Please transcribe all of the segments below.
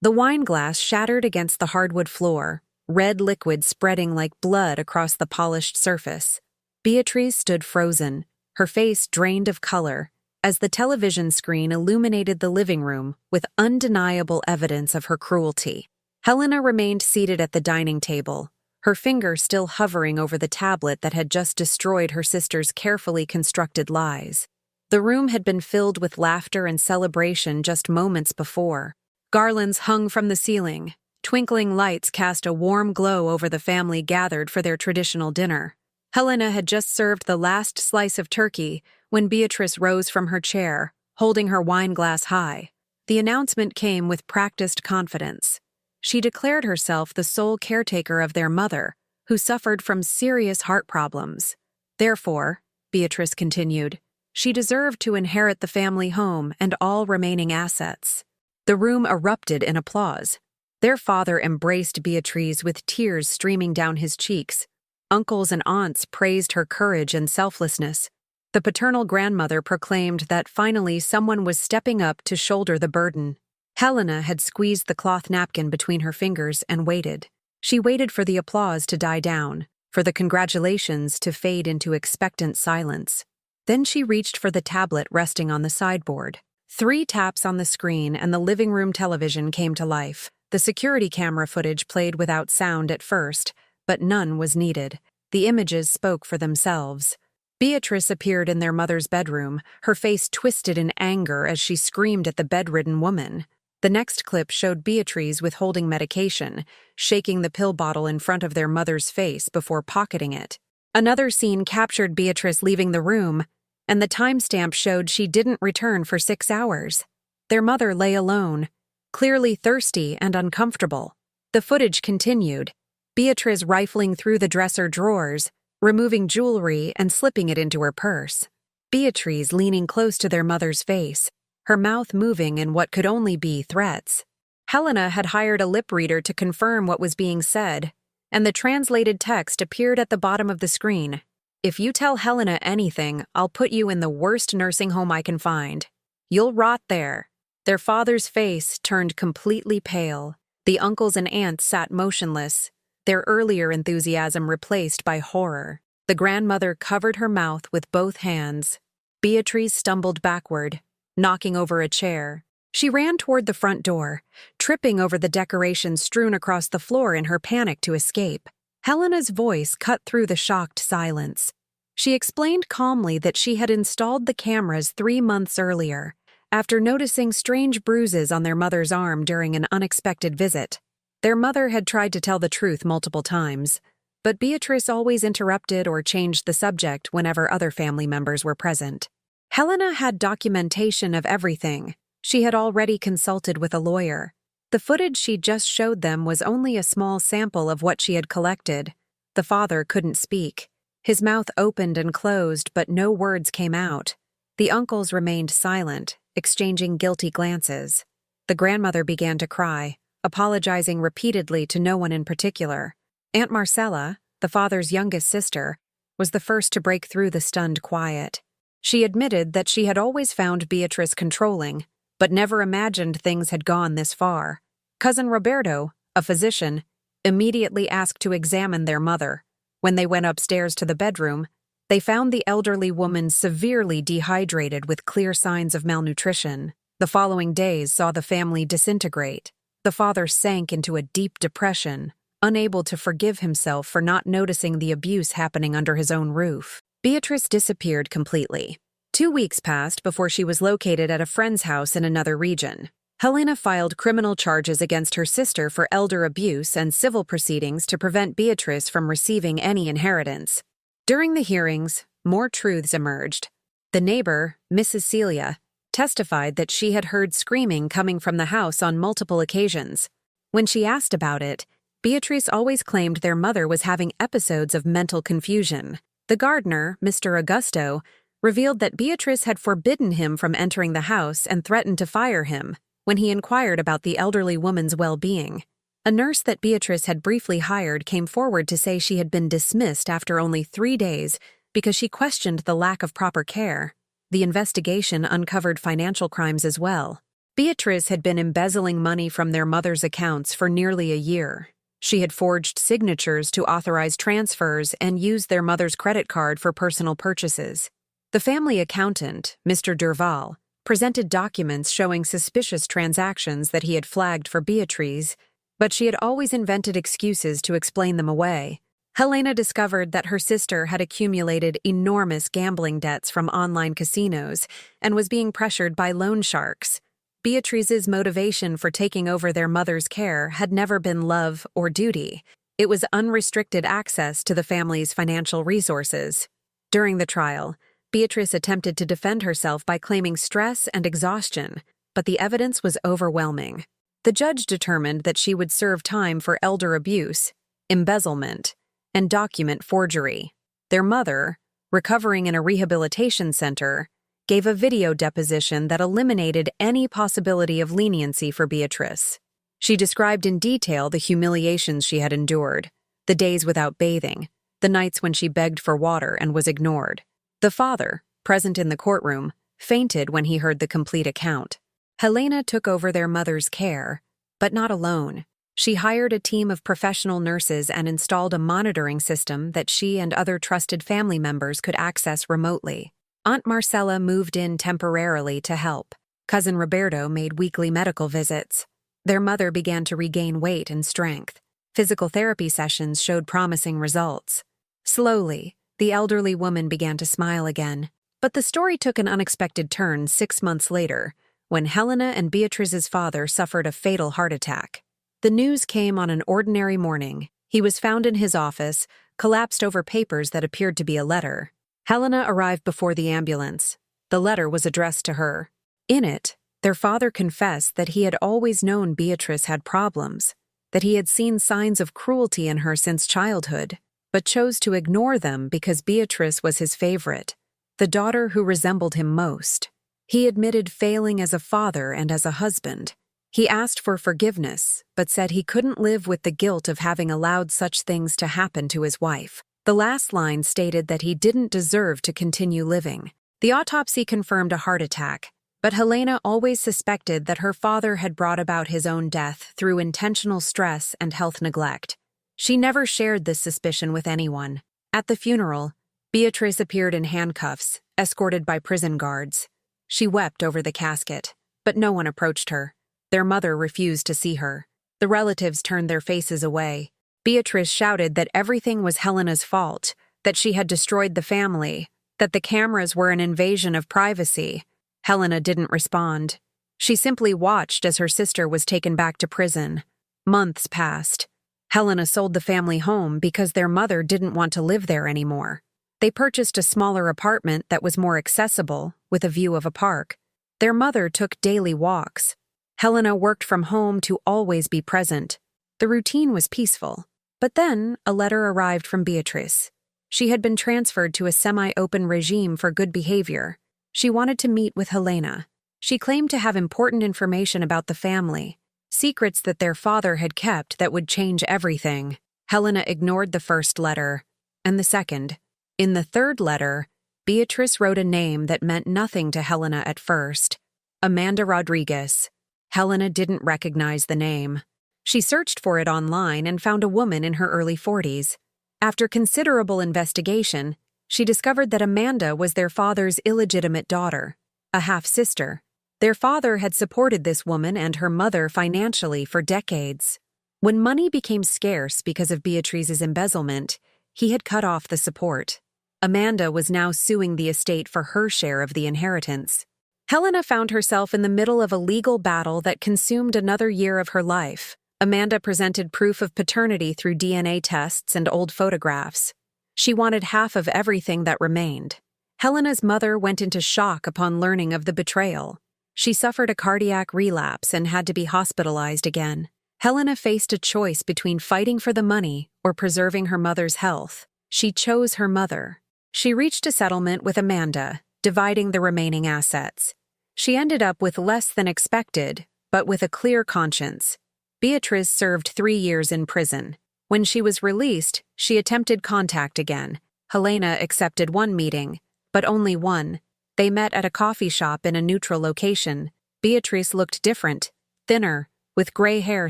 The wine glass shattered against the hardwood floor, red liquid spreading like blood across the polished surface. Beatrice stood frozen, her face drained of color, as the television screen illuminated the living room with undeniable evidence of her cruelty. Helena remained seated at the dining table, her finger still hovering over the tablet that had just destroyed her sister's carefully constructed lies. The room had been filled with laughter and celebration just moments before. Garlands hung from the ceiling. Twinkling lights cast a warm glow over the family gathered for their traditional dinner. Helena had just served the last slice of turkey when Beatrice rose from her chair, holding her wine glass high. The announcement came with practiced confidence. She declared herself the sole caretaker of their mother, who suffered from serious heart problems. Therefore, Beatrice continued, she deserved to inherit the family home and all remaining assets. The room erupted in applause. Their father embraced Beatrice with tears streaming down his cheeks. Uncles and aunts praised her courage and selflessness. The paternal grandmother proclaimed that finally someone was stepping up to shoulder the burden. Helena had squeezed the cloth napkin between her fingers and waited. She waited for the applause to die down, for the congratulations to fade into expectant silence. Then she reached for the tablet resting on the sideboard. 3 taps on the screen and the living room television came to life. The security camera footage played without sound at first, but none was needed. The images spoke for themselves. Beatrice appeared in their mother's bedroom, her face twisted in anger as she screamed at the bedridden woman. The next clip showed Beatrice withholding medication, shaking the pill bottle in front of their mother's face before pocketing it. Another scene captured Beatrice leaving the room, and the timestamp showed she didn't return for 6 hours. Their mother lay alone, clearly thirsty and uncomfortable. The footage continued, Beatrice rifling through the dresser drawers, removing jewelry and slipping it into her purse. Beatrice leaning close to their mother's face, her mouth moving in what could only be threats. Helena had hired a lip reader to confirm what was being said, and the translated text appeared at the bottom of the screen. If you tell Helena anything, I'll put you in the worst nursing home I can find. You'll rot there. Their father's face turned completely pale. The uncles and aunts sat motionless, their earlier enthusiasm replaced by horror. The grandmother covered her mouth with both hands. Beatrice stumbled backward, knocking over a chair. She ran toward the front door, tripping over the decorations strewn across the floor in her panic to escape. Helena's voice cut through the shocked silence. She explained calmly that she had installed the cameras 3 months earlier, after noticing strange bruises on their mother's arm during an unexpected visit. Their mother had tried to tell the truth multiple times, but Beatrice always interrupted or changed the subject whenever other family members were present. Helena had documentation of everything. She had already consulted with a lawyer. The footage she just showed them was only a small sample of what she had collected. The father couldn't speak. His mouth opened and closed, but no words came out. The uncles remained silent, exchanging guilty glances. The grandmother began to cry, apologizing repeatedly to no one in particular. Aunt Marcella, the father's youngest sister, was the first to break through the stunned quiet. She admitted that she had always found Beatrice controlling, but never imagined things had gone this far. Cousin Roberto, a physician, immediately asked to examine their mother. When they went upstairs to the bedroom, they found the elderly woman severely dehydrated with clear signs of malnutrition. The following days saw the family disintegrate. The father sank into a deep depression, unable to forgive himself for not noticing the abuse happening under his own roof. Beatrice disappeared completely. 2 weeks passed before she was located at a friend's house in another region. Helena filed criminal charges against her sister for elder abuse and civil proceedings to prevent Beatrice from receiving any inheritance. During the hearings, more truths emerged. The neighbor, Mrs. Celia, testified that she had heard screaming coming from the house on multiple occasions. When she asked about it, Beatrice always claimed their mother was having episodes of mental confusion. The gardener, Mr. Augusto, revealed that Beatrice had forbidden him from entering the house and threatened to fire him when he inquired about the elderly woman's well-being. A nurse that Beatrice had briefly hired came forward to say she had been dismissed after only 3 days because she questioned the lack of proper care. The investigation uncovered financial crimes as well. Beatrice had been embezzling money from their mother's accounts for nearly a year. She had forged signatures to authorize transfers and used their mother's credit card for personal purchases. The family accountant, Mr. Durval, presented documents showing suspicious transactions that he had flagged for Beatrice, but she had always invented excuses to explain them away. Helena discovered that her sister had accumulated enormous gambling debts from online casinos and was being pressured by loan sharks. Beatrice's motivation for taking over their mother's care had never been love or duty. It was unrestricted access to the family's financial resources. During the trial, Beatrice attempted to defend herself by claiming stress and exhaustion, but the evidence was overwhelming. The judge determined that she would serve time for elder abuse, embezzlement, and document forgery. Their mother, recovering in a rehabilitation center, gave a video deposition that eliminated any possibility of leniency for Beatrice. She described in detail the humiliations she had endured, the days without bathing, the nights when she begged for water and was ignored. The father, present in the courtroom, fainted when he heard the complete account. Helena took over their mother's care, but not alone. She hired a team of professional nurses and installed a monitoring system that she and other trusted family members could access remotely. Aunt Marcella moved in temporarily to help. Cousin Roberto made weekly medical visits. Their mother began to regain weight and strength. Physical therapy sessions showed promising results. Slowly, the elderly woman began to smile again. But the story took an unexpected turn 6 months later, when Helena and Beatrice's father suffered a fatal heart attack. The news came on an ordinary morning. He was found in his office, collapsed over papers that appeared to be a letter. Helena arrived before the ambulance. The letter was addressed to her. In it, their father confessed that he had always known Beatrice had problems, that he had seen signs of cruelty in her since childhood, but chose to ignore them because Beatrice was his favorite, the daughter who resembled him most. He admitted failing as a father and as a husband. He asked for forgiveness, but said he couldn't live with the guilt of having allowed such things to happen to his wife. The last line stated that he didn't deserve to continue living. The autopsy confirmed a heart attack, but Helena always suspected that her father had brought about his own death through intentional stress and health neglect. She never shared this suspicion with anyone. At the funeral, Beatrice appeared in handcuffs, escorted by prison guards. She wept over the casket, but no one approached her. Their mother refused to see her. The relatives turned their faces away. Beatrice shouted that everything was Helena's fault, that she had destroyed the family, that the cameras were an invasion of privacy. Helena didn't respond. She simply watched as her sister was taken back to prison. Months passed. Helena sold the family home because their mother didn't want to live there anymore. They purchased a smaller apartment that was more accessible, with a view of a park. Their mother took daily walks. Helena worked from home to always be present. The routine was peaceful. But then, a letter arrived from Beatrice. She had been transferred to a semi-open regime for good behavior. She wanted to meet with Helena. She claimed to have important information about the family, secrets that their father had kept that would change everything. Helena ignored the first letter, and the second. In the third letter, Beatrice wrote a name that meant nothing to Helena at first. Amanda Rodriguez. Helena didn't recognize the name. She searched for it online and found a woman in her early 40s. After considerable investigation, she discovered that Amanda was their father's illegitimate daughter, a half-sister. Their father had supported this woman and her mother financially for decades. When money became scarce because of Beatrice's embezzlement, he had cut off the support. Amanda was now suing the estate for her share of the inheritance. Helena found herself in the middle of a legal battle that consumed another year of her life. Amanda presented proof of paternity through DNA tests and old photographs. She wanted half of everything that remained. Helena's mother went into shock upon learning of the betrayal. She suffered a cardiac relapse and had to be hospitalized again. Helena faced a choice between fighting for the money or preserving her mother's health. She chose her mother. She reached a settlement with Amanda, dividing the remaining assets. She ended up with less than expected, but with a clear conscience. Beatrice served 3 years in prison. When she was released, she attempted contact again. Helena accepted one meeting, but only one. They met at a coffee shop in a neutral location. Beatrice looked different, thinner, with gray hair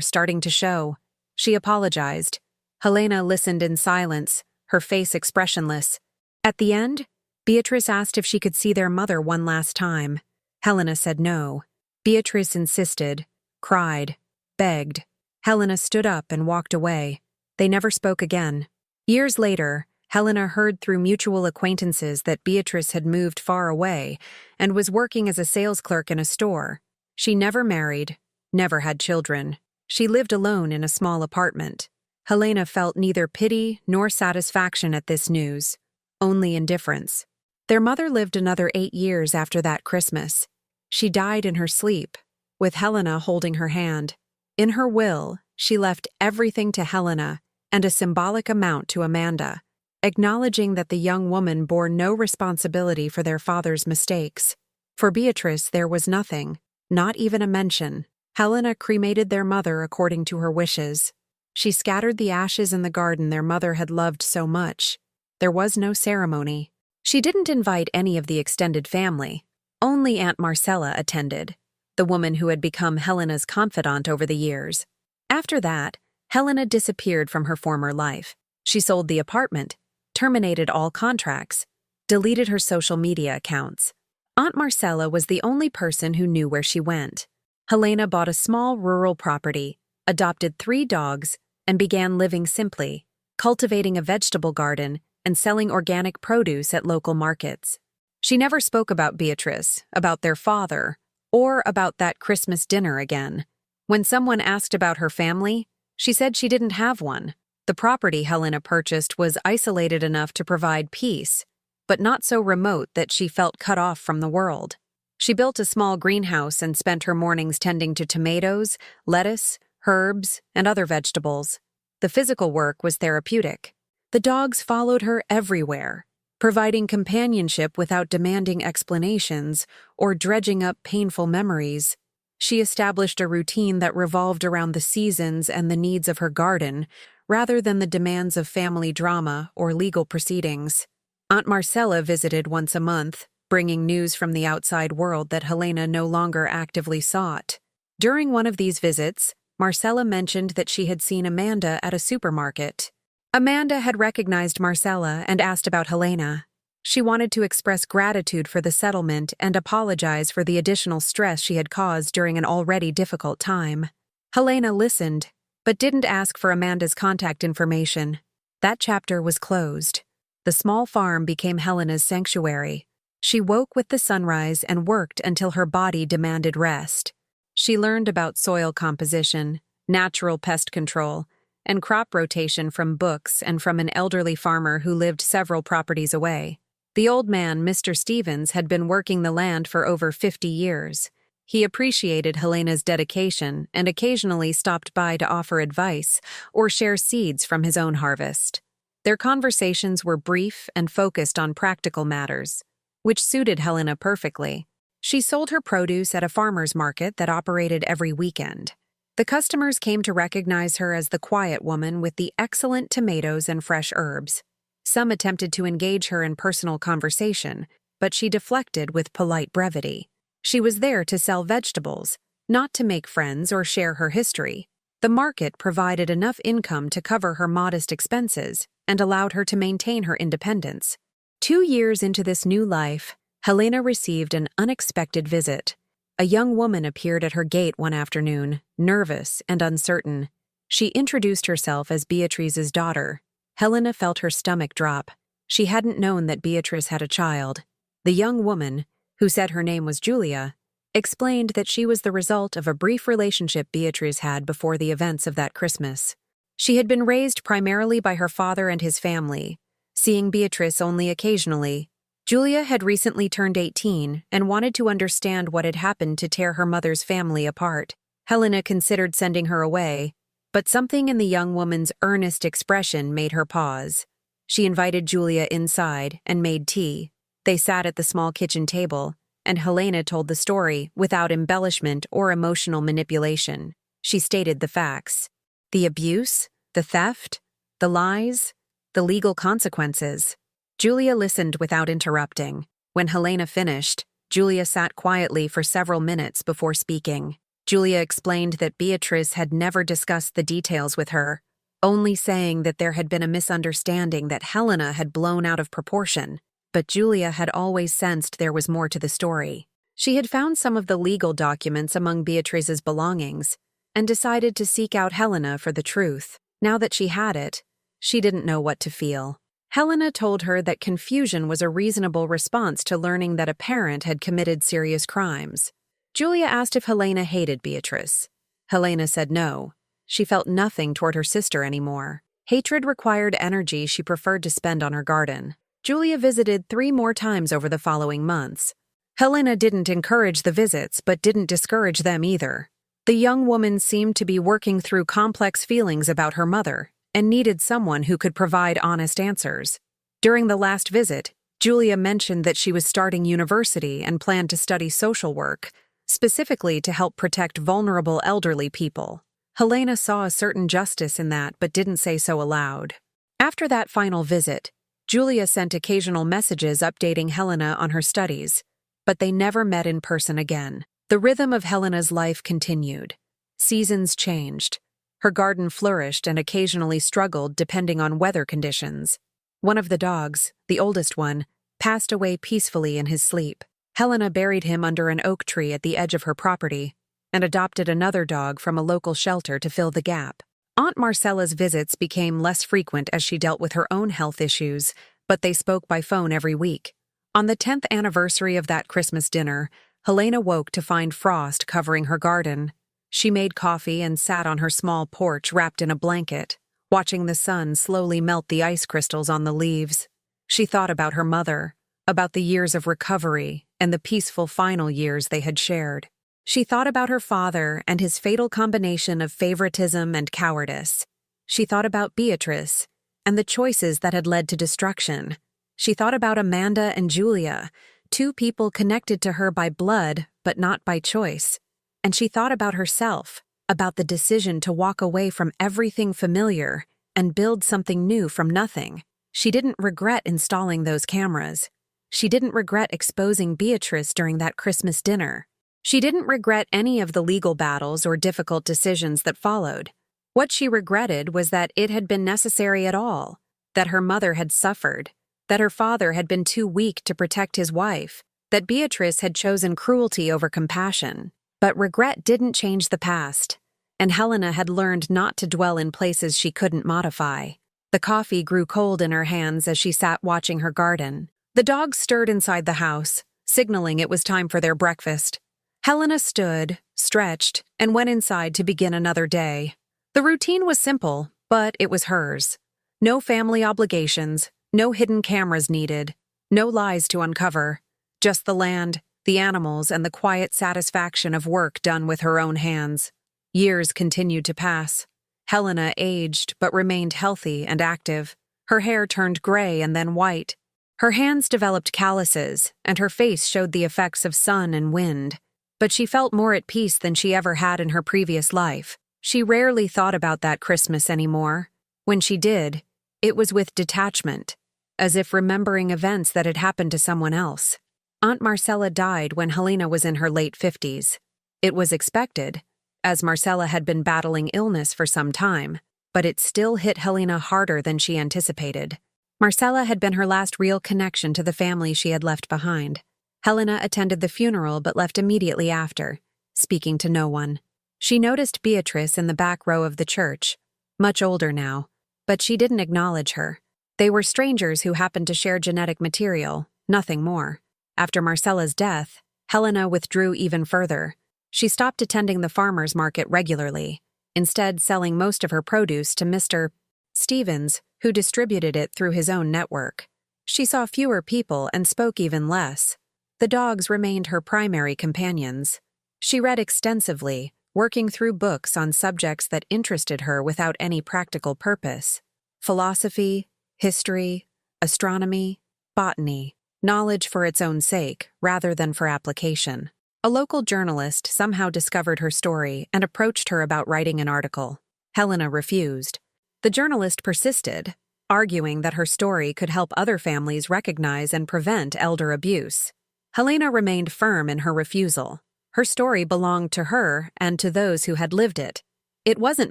starting to show. She apologized. Helena listened in silence, her face expressionless. At the end, Beatrice asked if she could see their mother one last time. Helena said no. Beatrice insisted, cried, begged. Helena stood up and walked away. They never spoke again. Years later, Helena heard through mutual acquaintances that Beatrice had moved far away and was working as a sales clerk in a store. She never married, never had children. She lived alone in a small apartment. Helena felt neither pity nor satisfaction at this news, only indifference. Their mother lived another 8 years after that Christmas. She died in her sleep, with Helena holding her hand. In her will, she left everything to Helena and a symbolic amount to Amanda, acknowledging that the young woman bore no responsibility for their father's mistakes. For Beatrice, there was nothing, not even a mention. Helena cremated their mother according to her wishes. She scattered the ashes in the garden their mother had loved so much. There was no ceremony. She didn't invite any of the extended family. Only Aunt Marcella attended, the woman who had become Helena's confidant over the years. After that, Helena disappeared from her former life. She sold the apartment, terminated all contracts, deleted her social media accounts. Aunt Marcella was the only person who knew where she went. Helena bought a small rural property, adopted 3 dogs, and began living simply, cultivating a vegetable garden and selling organic produce at local markets. She never spoke about Beatrice, about their father, or about that Christmas dinner again. When someone asked about her family, she said she didn't have one. The property Helena purchased was isolated enough to provide peace, but not so remote that she felt cut off from the world. She built a small greenhouse and spent her mornings tending to tomatoes, lettuce, herbs, and other vegetables. The physical work was therapeutic. The dogs followed her everywhere, providing companionship without demanding explanations or dredging up painful memories. She established a routine that revolved around the seasons and the needs of her garden, rather than the demands of family drama or legal proceedings. Aunt Marcella visited once a month, bringing news from the outside world that Helena no longer actively sought. During one of these visits, Marcella mentioned that she had seen Amanda at a supermarket. Amanda had recognized Marcella and asked about Helena. She wanted to express gratitude for the settlement and apologize for the additional stress she had caused during an already difficult time. Helena listened, but didn't ask for Amanda's contact information. That chapter was closed. The small farm became Helena's sanctuary. She woke with the sunrise and worked until her body demanded rest. She learned about soil composition, natural pest control, and crop rotation from books and from an elderly farmer who lived several properties away. The old man, Mr. Stevens, had been working the land for over 50 years. He appreciated Helena's dedication and occasionally stopped by to offer advice or share seeds from his own harvest. Their conversations were brief and focused on practical matters, which suited Helena perfectly. She sold her produce at a farmer's market that operated every weekend. The customers came to recognize her as the quiet woman with the excellent tomatoes and fresh herbs. Some attempted to engage her in personal conversation, but she deflected with polite brevity. She was there to sell vegetables, not to make friends or share her history. The market provided enough income to cover her modest expenses and allowed her to maintain her independence. 2 years into this new life, Helena received an unexpected visit. A young woman appeared at her gate one afternoon, nervous and uncertain. She introduced herself as Beatrice's daughter. Helena felt her stomach drop. She hadn't known that Beatrice had a child. The young woman, who said her name was Julia, explained that she was the result of a brief relationship Beatrice had before the events of that Christmas. She had been raised primarily by her father and his family, seeing Beatrice only occasionally. Julia had recently turned 18 and wanted to understand what had happened to tear her mother's family apart. Helena considered sending her away, but something in the young woman's earnest expression made her pause. She invited Julia inside and made tea. They sat at the small kitchen table, and Helena told the story without embellishment or emotional manipulation. She stated the facts: the abuse, the theft, the lies, the legal consequences. Julia listened without interrupting. When Helena finished, Julia sat quietly for several minutes before speaking. Julia explained that Beatrice had never discussed the details with her, only saying that there had been a misunderstanding that Helena had blown out of proportion, but Julia had always sensed there was more to the story. She had found some of the legal documents among Beatrice's belongings and decided to seek out Helena for the truth. Now that she had it, she didn't know what to feel. Helena told her that confusion was a reasonable response to learning that a parent had committed serious crimes. Julia asked if Helena hated Beatrice. Helena said no. She felt nothing toward her sister anymore. Hatred required energy she preferred to spend on her garden. Julia visited 3 more times over the following months. Helena didn't encourage the visits, but didn't discourage them either. The young woman seemed to be working through complex feelings about her mother and needed someone who could provide honest answers. During the last visit, Julia mentioned that she was starting university and planned to study social work, specifically to help protect vulnerable elderly people. Helena saw a certain justice in that but didn't say so aloud. After that final visit, Julia sent occasional messages updating Helena on her studies, but they never met in person again. The rhythm of Helena's life continued. Seasons changed. Her garden flourished and occasionally struggled depending on weather conditions. One of the dogs, the oldest one, passed away peacefully in his sleep. Helena buried him under an oak tree at the edge of her property and adopted another dog from a local shelter to fill the gap. Aunt Marcella's visits became less frequent as she dealt with her own health issues, but they spoke by phone every week. On the 10th anniversary of that Christmas dinner, Helena woke to find frost covering her garden. She made coffee and sat on her small porch wrapped in a blanket, watching the sun slowly melt the ice crystals on the leaves. She thought about her mother, about the years of recovery and the peaceful final years they had shared. She thought about her father and his fatal combination of favoritism and cowardice. She thought about Beatrice and the choices that had led to destruction. She thought about Amanda and Julia, 2 people connected to her by blood but not by choice. And she thought about herself, about the decision to walk away from everything familiar and build something new from nothing. She didn't regret installing those cameras. She didn't regret exposing Beatrice during that Christmas dinner. She didn't regret any of the legal battles or difficult decisions that followed. What she regretted was that it had been necessary at all, that her mother had suffered, that her father had been too weak to protect his wife, that Beatrice had chosen cruelty over compassion. But regret didn't change the past, and Helena had learned not to dwell in places she couldn't modify. The coffee grew cold in her hands as she sat watching her garden. The dogs stirred inside the house, signaling it was time for their breakfast. Helena stood, stretched, and went inside to begin another day. The routine was simple, but it was hers. No family obligations, no hidden cameras needed, no lies to uncover, just the land, the animals, and the quiet satisfaction of work done with her own hands. Years continued to pass. Helena aged but remained healthy and active. Her hair turned gray and then white. Her hands developed calluses, and her face showed the effects of sun and wind. But she felt more at peace than she ever had in her previous life. She rarely thought about that Christmas anymore. When she did, it was with detachment, as if remembering events that had happened to someone else. Aunt Marcella died when Helena was in her late 50s. It was expected, as Marcella had been battling illness for some time, but it still hit Helena harder than she anticipated. Marcella had been her last real connection to the family she had left behind. Helena attended the funeral but left immediately after, speaking to no one. She noticed Beatrice in the back row of the church, much older now, but she didn't acknowledge her. They were strangers who happened to share genetic material, nothing more. After Marcella's death, Helena withdrew even further. She stopped attending the farmer's market regularly, instead selling most of her produce to Mr. Stevens, who distributed it through his own network. She saw fewer people and spoke even less. The dogs remained her primary companions. She read extensively, working through books on subjects that interested her without any practical purpose. Philosophy, history, astronomy, botany. Knowledge for its own sake, rather than for application. A local journalist somehow discovered her story and approached her about writing an article. Helena refused. The journalist persisted, arguing that her story could help other families recognize and prevent elder abuse. Helena remained firm in her refusal. Her story belonged to her and to those who had lived it. It wasn't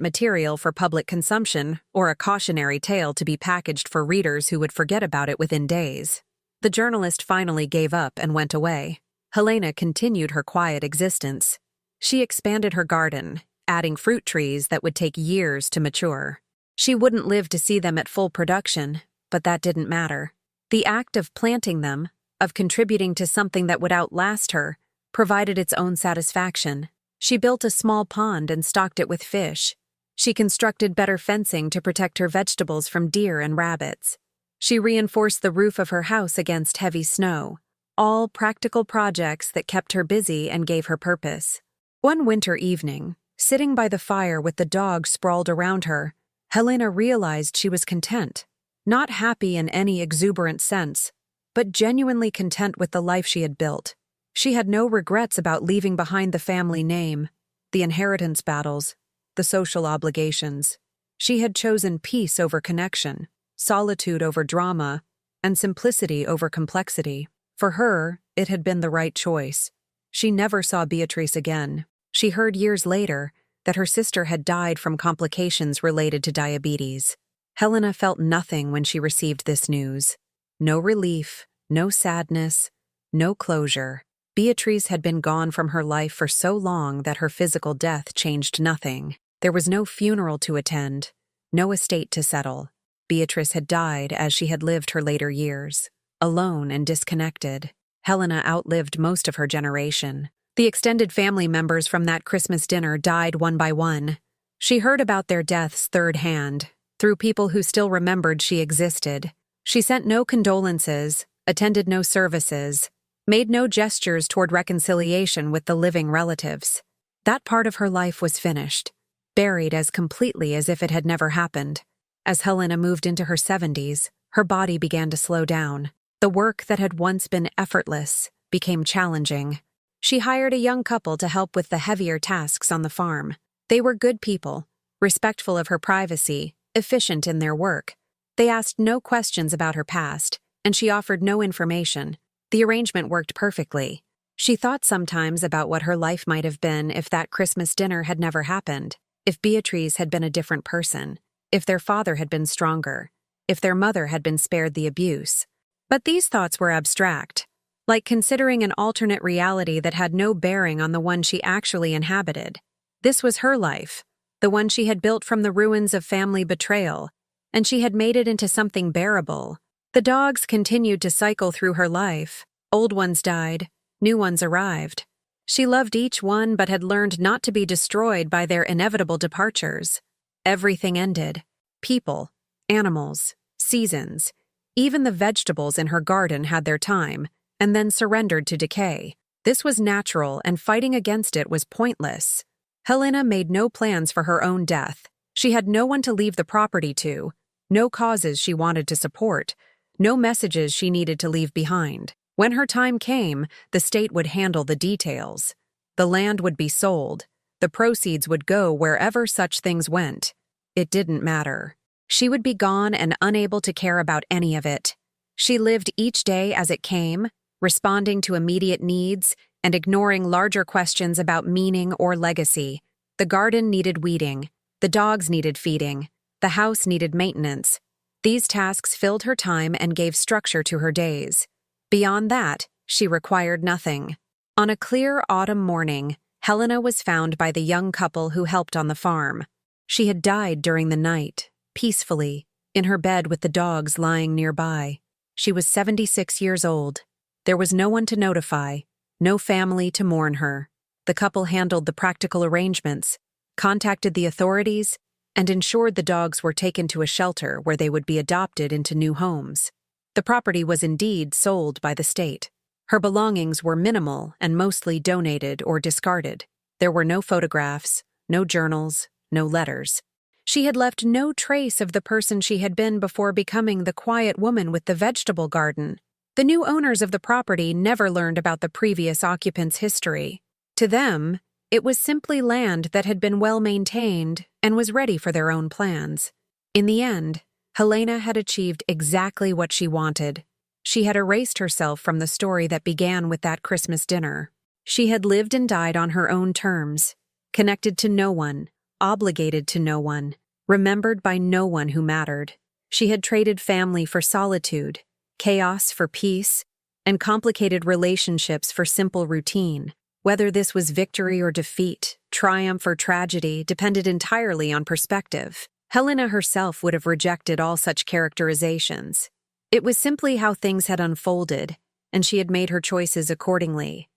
material for public consumption or a cautionary tale to be packaged for readers who would forget about it within days. The journalist finally gave up and went away. Helena continued her quiet existence. She expanded her garden, adding fruit trees that would take years to mature. She wouldn't live to see them at full production, but that didn't matter. The act of planting them, of contributing to something that would outlast her, provided its own satisfaction. She built a small pond and stocked it with fish. She constructed better fencing to protect her vegetables from deer and rabbits. She reinforced the roof of her house against heavy snow. All practical projects that kept her busy and gave her purpose. One winter evening, sitting by the fire with the dog sprawled around her, Helena realized she was content. Not happy in any exuberant sense, but genuinely content with the life she had built. She had no regrets about leaving behind the family name, the inheritance battles, the social obligations. She had chosen peace over connection, solitude over drama, and simplicity over complexity. For her, it had been the right choice. She never saw Beatrice again. She heard years later that her sister had died from complications related to diabetes. Helena felt nothing when she received this news. No relief, no sadness, no closure. Beatrice had been gone from her life for so long that her physical death changed nothing. There was no funeral to attend, no estate to settle. Beatrice had died as she had lived her later years, alone and disconnected. Helena outlived most of her generation. The extended family members from that Christmas dinner died one by one. She heard about their deaths third hand, through people who still remembered she existed. She sent no condolences, attended no services, made no gestures toward reconciliation with the living relatives. That part of her life was finished, buried as completely as if it had never happened. As Helena moved into her 70s, her body began to slow down. The work that had once been effortless became challenging. She hired a young couple to help with the heavier tasks on the farm. They were good people, respectful of her privacy, efficient in their work. They asked no questions about her past, and she offered no information. The arrangement worked perfectly. She thought sometimes about what her life might have been if that Christmas dinner had never happened, if Beatrice had been a different person, if their father had been stronger, if their mother had been spared the abuse. But these thoughts were abstract, like considering an alternate reality that had no bearing on the one she actually inhabited. This was her life, the one she had built from the ruins of family betrayal, and she had made it into something bearable. The dogs continued to cycle through her life. Old ones died, new ones arrived. She loved each one but had learned not to be destroyed by their inevitable departures. Everything ended. People, animals, seasons. Even the vegetables in her garden had their time, and then surrendered to decay. This was natural, and fighting against it was pointless. Helena made no plans for her own death. She had no one to leave the property to, no causes she wanted to support, no messages she needed to leave behind. When her time came, the state would handle the details. The land would be sold. The proceeds would go wherever such things went. It didn't matter. She would be gone and unable to care about any of it. She lived each day as it came, responding to immediate needs and ignoring larger questions about meaning or legacy. The garden needed weeding. The dogs needed feeding. The house needed maintenance. These tasks filled her time and gave structure to her days. Beyond that, she required nothing. On a clear autumn morning, Helena was found by the young couple who helped on the farm. She had died during the night, peacefully, in her bed with the dogs lying nearby. She was 76 years old. There was no one to notify, no family to mourn her. The couple handled the practical arrangements, contacted the authorities, and ensured the dogs were taken to a shelter where they would be adopted into new homes. The property was indeed sold by the state. Her belongings were minimal and mostly donated or discarded. There were no photographs, no journals, no letters. She had left no trace of the person she had been before becoming the quiet woman with the vegetable garden. The new owners of the property never learned about the previous occupants' history. To them, it was simply land that had been well maintained and was ready for their own plans. In the end, Helena had achieved exactly what she wanted. She had erased herself from the story that began with that Christmas dinner. She had lived and died on her own terms, connected to no one, obligated to no one, remembered by no one who mattered. She had traded family for solitude, chaos for peace, and complicated relationships for simple routine. Whether this was victory or defeat, triumph or tragedy, depended entirely on perspective. Helena herself would have rejected all such characterizations. It was simply how things had unfolded, and she had made her choices accordingly.